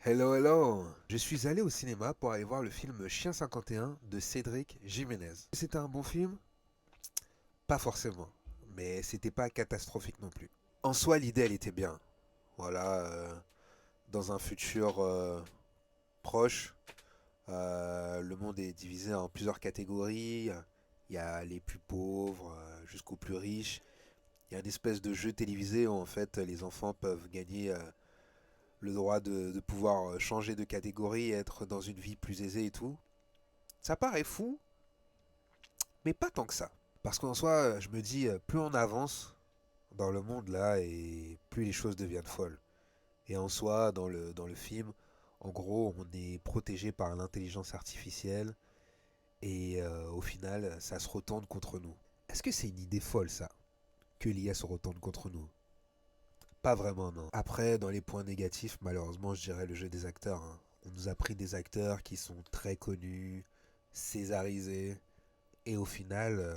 Hello, hello! Je suis allé au cinéma pour aller voir le film Chien 51 de Cédric Jiménez. C'était un bon film? Pas forcément, mais c'était pas catastrophique non plus. En soi, l'idée elle était bien. Voilà, dans un futur proche, le monde est divisé en plusieurs catégories. Il y a les plus pauvres jusqu'aux plus riches. Il y a une espèce de jeu télévisé où en fait les enfants peuvent gagner le droit de pouvoir changer de catégorie et être dans une vie plus aisée et tout. Ça paraît fou, mais pas tant que ça. Parce qu'en soi, je me dis, plus on avance dans le monde là, et plus les choses deviennent folles. Et en soi, dans le film, en gros, on est protégé par l'intelligence artificielle, et au final, ça se retourne contre nous. Est-ce que c'est une idée folle ça, que l'IA se retourne contre nous? Pas vraiment, non. Après, dans les points négatifs, malheureusement, je dirais le jeu des acteurs, hein. On nous a pris des acteurs qui sont très connus, césarisés, et au final,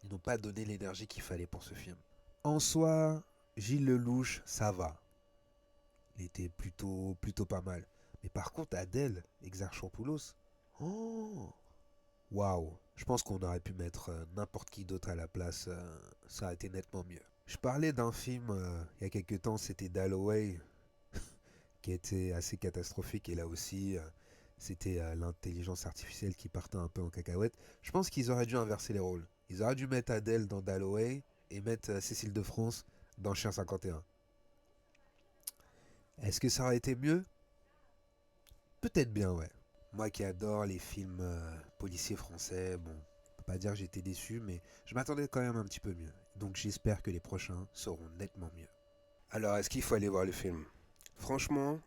ils n'ont pas donné l'énergie qu'il fallait pour ce film. En soi, Gilles Lelouch, ça va. Il était plutôt pas mal. Mais par contre, Adèle Exarchopoulos, oh, waouh. Je pense qu'on aurait pu mettre n'importe qui d'autre à la place. Ça a été nettement mieux. Je parlais d'un film il y a quelques temps, c'était Dalloway, qui était assez catastrophique. Et là aussi, c'était l'intelligence artificielle qui partait un peu en cacahuète. Je pense qu'ils auraient dû inverser les rôles. Ils auraient dû mettre Adèle dans Dalloway et mettre Cécile de France dans Chien 51. Est-ce que ça aurait été mieux? Peut-être bien, ouais. Moi qui adore les films policiers français, bon, on peut pas dire que j'étais déçu, mais je m'attendais quand même un petit peu mieux. Donc j'espère que les prochains seront nettement mieux. Alors, est-ce qu'il faut aller voir le film? Franchement,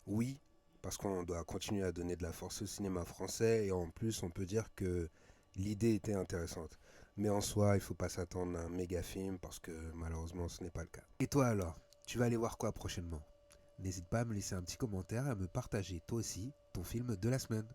oui, parce qu'on doit continuer à donner de la force au cinéma français, et en plus, on peut dire que l'idée était intéressante. Mais en soi, il faut pas s'attendre à un méga film, parce que malheureusement, ce n'est pas le cas. Et toi alors? Tu vas aller voir quoi prochainement? N'hésite pas à me laisser un petit commentaire et à me partager toi aussi ton film de la semaine.